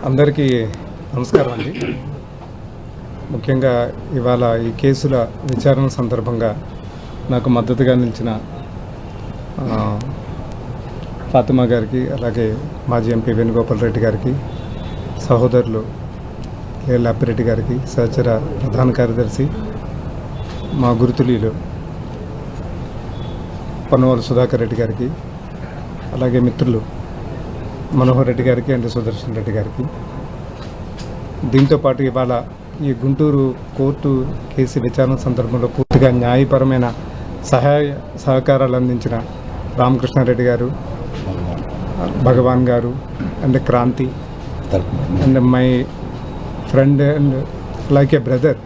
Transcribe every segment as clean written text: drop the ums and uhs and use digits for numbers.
అందరికీ నమస్కారం అండి. ముఖ్యంగా ఇవాళ ఈ కేసుల విచారణ సందర్భంగా నాకు మద్దతుగా నిలిచిన ఫాతిమా గారికి, అలాగే మాజీ ఎంపీ వేణుగోపాల్ రెడ్డి గారికి, సహోదరులు లేళ్ల అప్పిరెడ్డి గారికి, సహచర ప్రధాన కార్యదర్శి మా గురుతులీలు పొన్నవాళ్ళు సుధాకర్ రెడ్డి గారికి, అలాగే మిత్రులు మనోహర్ రెడ్డి గారికి అండ్ సుదర్శన్ రెడ్డి గారికి, దీంతోపాటు ఇవాళ ఈ గుంటూరు కోర్టు కేసు విచారణ సందర్భంలో పూర్తిగా న్యాయపరమైన సహకారాలు అందించిన Ramakrishna Reddy garu, Bhagwan garu and Kranti and my friend and like a brother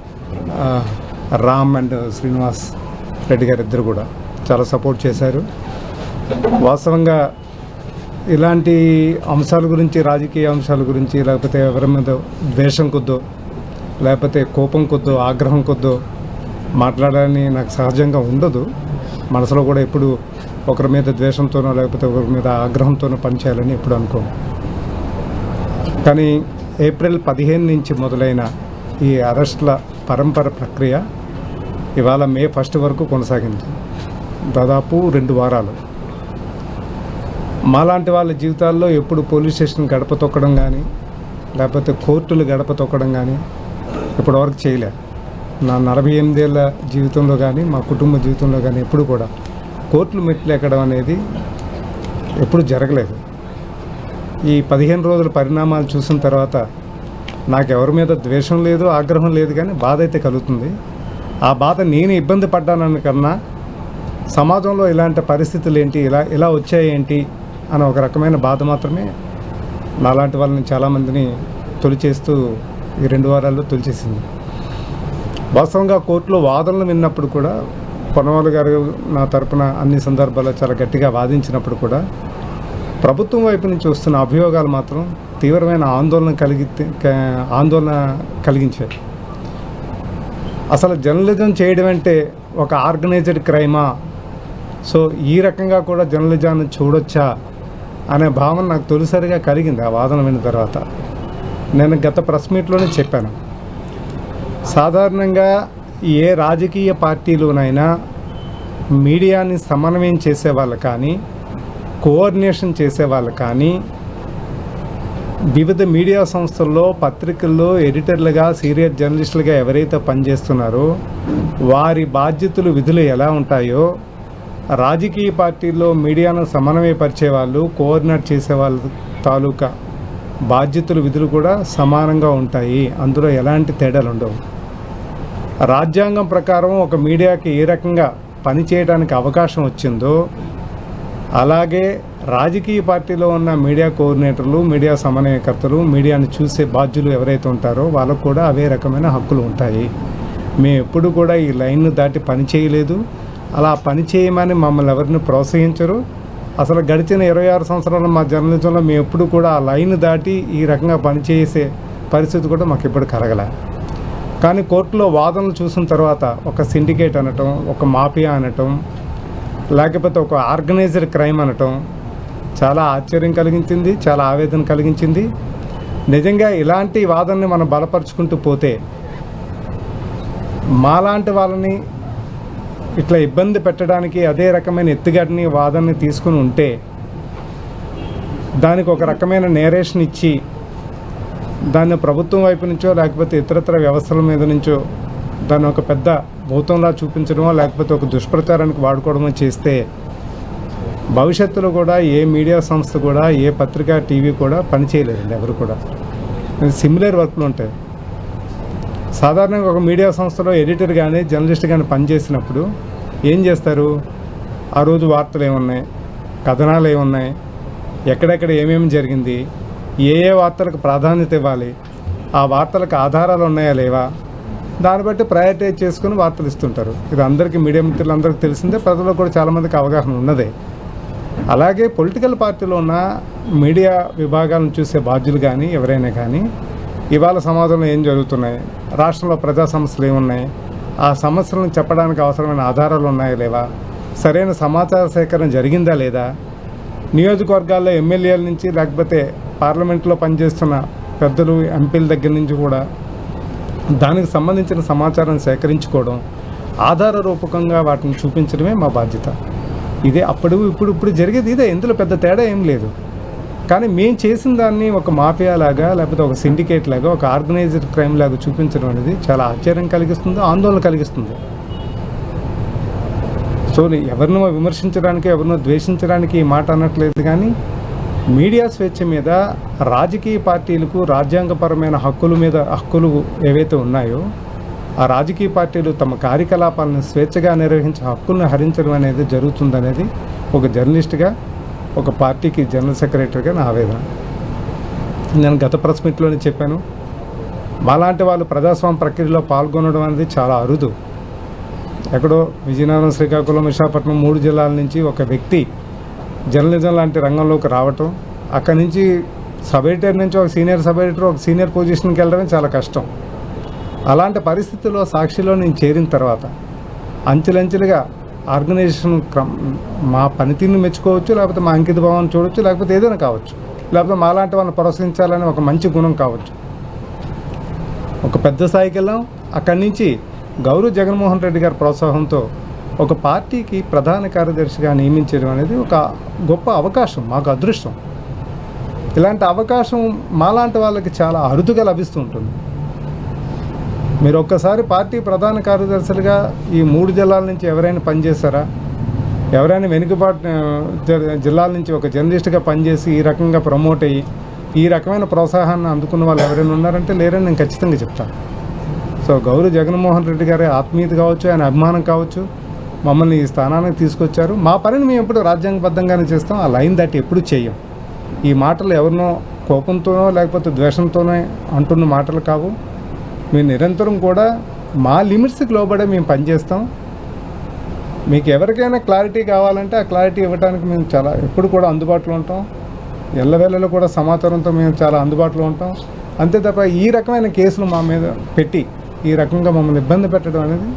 Ram and Srinivas Reddy garu ఇద్దరు కూడా చాలా సపోర్ట్ చేశారు. వాస్తవంగా ఇలాంటి అంశాల గురించి, రాజకీయ అంశాల గురించి, లేకపోతే ఎవరి మీద ద్వేషం కొద్దో, లేకపోతే కోపం కొద్దో, ఆగ్రహం కొద్దో మాట్లాడాలని నాకు సహజంగా ఉండదు. మనసులో కూడా ఎప్పుడు ఒకరి మీద ద్వేషంతోనో లేకపోతే ఒకరి మీద ఆగ్రహంతోనో పనిచేయాలని ఎప్పుడు అనుకోను. కానీ ఏప్రిల్ 15 నుంచి మొదలైన ఈ అరెస్ట్ల పరంపర ప్రక్రియ ఇవాళ మే 1 వరకు కొనసాగింది. దాదాపు 2 వారాలు. మాలాంటి వాళ్ళ జీవితాల్లో ఎప్పుడు పోలీస్ స్టేషన్ గడప తొక్కడం కానీ, లేకపోతే కోర్టులు గడప తొక్కడం కానీ ఇప్పటివరకు చేయలే. నా 48 ఏళ్ళ జీవితంలో కానీ, మా కుటుంబ జీవితంలో కానీ ఎప్పుడు కూడా కోర్టులు మెట్లు ఎక్కడం అనేది ఎప్పుడు జరగలేదు. ఈ 15 రోజుల పరిణామాలు చూసిన తర్వాత నాకు ఎవరి మీద ద్వేషం లేదు, ఆగ్రహం లేదు, కానీ బాధ అయితే కలుగుతుంది. ఆ బాధ నేను ఇబ్బంది పడ్డానని కన్నా సమాజంలో ఇలాంటి పరిస్థితులు ఏంటి, ఇలా వచ్చాయేంటి అని ఒక రకమైన బాధ మాత్రమే నాలాంటి వాళ్ళని చాలామందిని తొలిచేస్తూ ఈ 2 వారాల్లో తొలిచేసింది. వాస్తవంగా కోర్టులో వాదనలు విన్నప్పుడు కూడా పొన్నవాళ్ళు గారు నా తరపున అన్ని సందర్భాల్లో చాలా గట్టిగా వాదించినప్పుడు కూడా ప్రభుత్వం వైపు నుంచి వస్తున్న అభియోగాలు మాత్రం తీవ్రమైన ఆందోళన కలిగించాయి. అసలు జర్నలిజం చేయడం అంటే ఒక ఆర్గనైజ్డ్ క్రైమా, సో ఈ రకంగా కూడా జర్నలిజాన్ని చూడొచ్చా అనే భావన నాకు తొలిసారిగా కలిగింది ఆ వాదన విన్న తర్వాత. నేను గత ప్రెస్ మీట్లోనే చెప్పాను, సాధారణంగా ఏ రాజకీయ పార్టీలోనైనా మీడియాని సమన్వయం చేసేవాళ్ళు కానీ, కోఆర్డినేషన్ చేసేవాళ్ళు కానీ, వివిధ మీడియా సంస్థల్లో పత్రికల్లో ఎడిటర్లుగా, సీనియర్ జర్నలిస్టులుగా ఎవరైతే పనిచేస్తున్నారో వారి బాధ్యతలు, విధులు ఎలా ఉంటాయో రాజకీయ పార్టీల్లో మీడియాను సమన్వయపరిచే వాళ్ళు, కోఆర్డినేట్ చేసేవాళ్ళ తాలూకా బాధ్యతలు, విధులు కూడా సమానంగా ఉంటాయి. అందులో ఎలాంటి తేడాలు ఉండవు. రాజ్యాంగం ప్రకారం ఒక మీడియాకి ఏ రకంగా పనిచేయడానికి అవకాశం వచ్చిందో అలాగే రాజకీయ పార్టీలో ఉన్న మీడియా కోఆర్డినేటర్లు, మీడియా సమన్వయకర్తలు, మీడియాను చూసే బాధ్యులు ఎవరైతే ఉంటారో వాళ్ళకు కూడా అవే రకమైన హక్కులు ఉంటాయి. మేము ఎప్పుడు కూడా ఈ లైన్ను దాటి పని చేయలేదు. అలా పని చేయమని మమ్మల్ని ఎవరిని ప్రోత్సహించరు. అసలు గడిచిన 26 సంవత్సరాల మా జర్నలిజంలో మేము ఎప్పుడు కూడా ఆ లైన్ దాటి ఈ రకంగా పనిచేసే పరిస్థితి కూడా మాకు ఎప్పుడు కలగలే. కానీ కోర్టులో వాదనలు చూసిన తర్వాత ఒక సిండికేట్ అనటం, ఒక మాఫియా అనటం, లేకపోతే ఒక ఆర్గనైజ్డ్ క్రైమ్ అనటం చాలా ఆశ్చర్యం కలిగించింది, చాలా ఆవేదన కలిగించింది. నిజంగా ఇలాంటి వాదనని మనం బలపరుచుకుంటూ పోతే మాలాంటి వాళ్ళని ఇట్లా ఇబ్బంది పెట్టడానికి అదే రకమైన ఎత్తుగడని, వాదనని తీసుకుని ఉంటే దానికి ఒక రకమైన నేరేషన్ ఇచ్చి దాన్ని ప్రభుత్వం వైపు నుంచో లేకపోతే ఇతరత్ర వ్యవస్థల మీద నుంచో దాన్ని ఒక పెద్ద భూతంలా చూపించడమో లేకపోతే ఒక దుష్ప్రచారానికి వాడుకోవడమో చేస్తే భవిష్యత్తులో కూడా ఏ మీడియా సంస్థ కూడా, ఏ పత్రిక, టీవీ కూడా పనిచేయలేదండి. ఎవరు కూడా సిమిలర్ వర్క్లు ఉంటాయి. సాధారణంగా ఒక మీడియా సంస్థలో ఎడిటర్ కానీ, జర్నలిస్ట్ కానీ పనిచేసినప్పుడు ఏం చేస్తారు? ఆ రోజు వార్తలు ఏమున్నాయి, కథనాలు ఏమున్నాయి, ఎక్కడెక్కడ ఏమేమి జరిగింది, ఏ వార్తలకు ప్రాధాన్యత ఇవ్వాలి, ఆ వార్తలకు ఆధారాలు ఉన్నాయా లేవా, దాన్ని బట్టి ప్రయారిటైజ్ చేసుకుని వార్తలు ఇస్తుంటారు. ఇది అందరికీ, మీడియా మిత్రులందరికీ తెలిసిందే, ప్రజలకు కూడా చాలామందికి అవగాహన ఉన్నదే. అలాగే పొలిటికల్ పార్టీలో ఉన్న మీడియా విభాగాలను చూసే బాధ్యులు కానీ, ఎవరైనా కానీ ఇవాళ సమాజంలో ఏం జరుగుతున్నాయి, రాష్ట్రంలో ప్రజా సమస్యలు ఏమున్నాయి, ఆ సమస్యలను చెప్పడానికి అవసరమైన ఆధారాలు ఉన్నాయా లేవా, సరైన సమాచార సేకరణ జరిగిందా లేదా, నియోజకవర్గాల్లో ఎమ్మెల్యేల నుంచి లేకపోతే పార్లమెంట్లో పనిచేస్తున్న పెద్దలు ఎంపీల దగ్గర నుంచి కూడా దానికి సంబంధించిన సమాచారం సేకరించుకోవడం, ఆధార రూపకంగా వాటిని చూపించడమే మా బాధ్యత. ఇదే అప్పుడు ఇప్పుడు జరిగేది ఇదే, ఇందులో పెద్ద తేడా ఏం లేదు. కానీ మేము చేసిన దాన్ని ఒక మాఫియా లాగా, లేకపోతే ఒక సిండికేట్ లాగా, ఒక ఆర్గనైజ్డ్ క్రైమ్ లాగా చూపించడం అనేది చాలా ఆశ్చర్యం కలిగిస్తుంది, ఆందోళన కలిగిస్తుంది. సో ఎవరినో విమర్శించడానికి, ఎవరినో ద్వేషించడానికి ఈ మాట అనట్లేదు. కానీ మీడియా స్వేచ్ఛ మీద, రాజకీయ పార్టీలకు రాజ్యాంగపరమైన హక్కులు ఏవైతే ఉన్నాయో ఆ రాజకీయ పార్టీలు తమ కార్యకలాపాలను స్వేచ్ఛగా నిర్వహించే హక్కులను హరించడం అనేది జరుగుతుందనేది ఒక జర్నలిస్ట్గా, ఒక పార్టీకి జనరల్ సెక్రటరీగా నా ఆవేదన. నేను గత ప్రెస్ మీట్లోనే చెప్పాను, మాలాంటి వాళ్ళు ప్రజాస్వామ్య ప్రక్రియలో పాల్గొనడం అనేది చాలా అరుదు. ఎక్కడో విజయనగరం, శ్రీకాకుళం, విశాఖపట్నం 3 జిల్లాల నుంచి ఒక వ్యక్తి జర్నలిజం లాంటి రంగంలోకి రావటం, అక్కడి నుంచి సబ్ ఎడిటర్ నుంచి ఒక సీనియర్ సబ్ ఎడిటర్, ఒక సీనియర్ పొజిషన్కి వెళ్ళడమే చాలా కష్టం. అలాంటి పరిస్థితుల్లో సాక్షిలో నేను చేరిన తర్వాత అంచెలంచెలుగా ఆర్గనైజేషన్ మా పనితీరుని మెచ్చుకోవచ్చు, లేకపోతే మా అంకిత భావాన్ని చూడవచ్చు, లేకపోతే ఏదైనా కావచ్చు, లేకపోతే మాలాంటి వాళ్ళని ప్రోత్సహించాలని ఒక మంచి గుణం కావచ్చు. ఒక పెద్ద స్థాయికి వెళ్ళాం. అక్కడి నుంచి గౌరవ్ జగన్మోహన్ రెడ్డి గారి ప్రోత్సాహంతో ఒక పార్టీకి ప్రధాన కార్యదర్శిగా నియమించడం అనేది ఒక గొప్ప అవకాశం, మాకు అదృష్టం. ఇలాంటి అవకాశం మాలాంటి వాళ్ళకి చాలా అరుదుగా లభిస్తూ ఉంటుంది. మీరు ఒక్కసారి పార్టీ ప్రధాన కార్యదర్శులుగా ఈ 3 జిల్లాల నుంచి ఎవరైనా పనిచేస్తారా? ఎవరైనా వెనుకబాటు జిల్లాల నుంచి ఒక జర్నలిస్ట్గా పనిచేసి ఈ రకంగా ప్రమోట్ అయ్యి ఈ రకమైన ప్రోత్సాహాన్ని అందుకున్న వాళ్ళు ఎవరైనా ఉన్నారంటే లేరని నేను ఖచ్చితంగా చెప్తాను. సో గౌరవ్ జగన్మోహన్ రెడ్డి గారి ఆత్మీయత కావచ్చు, ఆయన అభిమానం కావచ్చు, మమ్మల్ని ఈ స్థానానికి తీసుకొచ్చారు. మా పనిని మేము ఎప్పుడు రాజ్యాంగబద్ధంగానే చేస్తాం, ఆ లైన్ దాటి ఎప్పుడు చేయం. ఈ మాటలు ఎవరినో కోపంతోనో లేకపోతే ద్వేషంతోనో అంటున్న మాటలు కావు. మేము నిరంతరం కూడా మా లిమిట్స్కి లోబడే మేము పనిచేస్తాం. మీకు ఎవరికైనా క్లారిటీ కావాలంటే ఆ క్లారిటీ ఇవ్వడానికి మేము చాలా ఎప్పుడు కూడా అందుబాటులో ఉంటాం. ఎల్లవేళలో కూడా సమాచారంతో మేము చాలా అందుబాటులో ఉంటాం. అంతే తప్ప ఈ రకమైన కేసులు మా మీద పెట్టి ఈ రకంగా మమ్మల్ని ఇబ్బంది పెట్టడం అనేది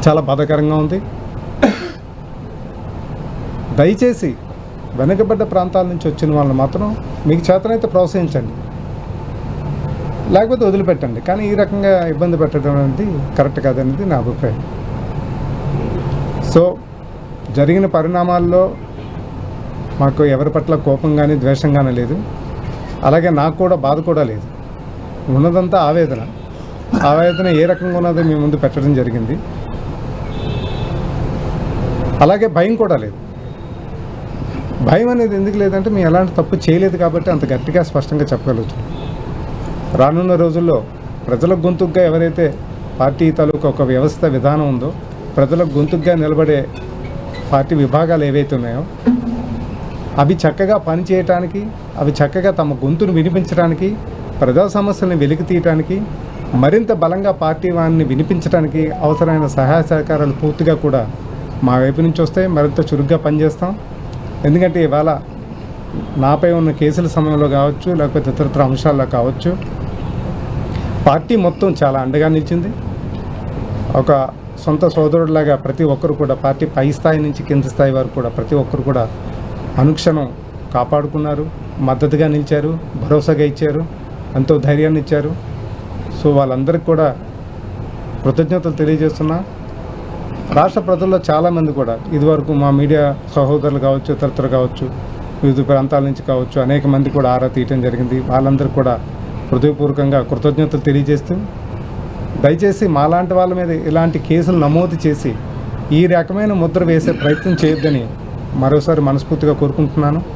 చాలా బాధాకరంగా ఉంది. దయచేసి వెనుకబడ్డ ప్రాంతాల నుంచి వచ్చిన వాళ్ళని మాత్రం మీకు చేతనైతే ప్రోత్సహించండి, లేకపోతే వదిలిపెట్టండి. కానీ ఈ రకంగా ఇబ్బంది పెట్టడం అనేది కరెక్ట్ కాదనేది నా అభిప్రాయం. సో జరిగిన పరిణామాల్లో మాకు ఎవరి పట్ల కోపం కానీ ద్వేషం కానీ లేదు. అలాగే నాకు కూడా బాధ కూడా లేదు. ఉన్నదంతా ఆవేదన. ఆవేదన ఏ రకంగా ఉన్నదో మీ ముందు పెట్టడం జరిగింది. అలాగే భయం కూడా లేదు. భయం అనేది ఎందుకు లేదంటే మేము ఎలాంటి తప్పు చేయలేదు కాబట్టి అంత గట్టిగా స్పష్టంగా చెప్పగలుగుతాం. రానున్న రోజుల్లో ప్రజల గొంతుగ్గా ఎవరైతే పార్టీ తాలూకు ఒక వ్యవస్థ విధానం ఉందో, ప్రజల గొంతుగ్గా నిలబడే పార్టీ విభాగాలు ఏవైతే ఉన్నాయో అవి చక్కగా పనిచేయటానికి, అవి చక్కగా తమ గొంతును వినిపించడానికి, ప్రజా సమస్యలను వెలికి తీయటానికి, మరింత బలంగా పార్టీ వారిని వినిపించడానికి అవసరమైన సహాయ సహకారాలు పూర్తిగా కూడా మా వైపు నుంచి వస్తాయి. మరింత చురుగ్గా పనిచేస్తాం. ఎందుకంటే ఇవాళ నాపై ఉన్న కేసుల సమయంలో కావచ్చు, లేకపోతే ఇతరత్ర అంశాల్లో కావచ్చు, పార్టీ మొత్తం చాలా అండగా నిలిచింది. ఒక సొంత సోదరుడిలాగా ప్రతి ఒక్కరు కూడా పార్టీ పై స్థాయి నుంచి కింద స్థాయి వరకు కూడా ప్రతి ఒక్కరు కూడా అనుక్షణం కాపాడుకున్నారు, మద్దతుగా నిలిచారు, భరోసాగా ఇచ్చారు, ఎంతో ధైర్యాన్ని ఇచ్చారు. సో వాళ్ళందరికీ కూడా కృతజ్ఞతలు తెలియజేస్తున్నా. రాష్ట్ర ప్రజల్లో చాలామంది కూడా ఇదివరకు మా మీడియా సహోదరులు కావచ్చు, ఇతరత్ర కావచ్చు, వివిధ ప్రాంతాల నుంచి కావచ్చు, అనేక మంది కూడా ఆరా తీయటం జరిగింది. వాళ్ళందరూ కూడా హృదయపూర్వకంగా కృతజ్ఞతలు తెలియజేస్తూ, దయచేసి మాలాంటి వాళ్ళ మీద ఇలాంటి కేసులు నమోదు చేసి ఈ రకమైన ముద్ర వేసే ప్రయత్నం చేయొద్దని మరోసారి మనస్ఫూర్తిగా కోరుకుంటున్నాను.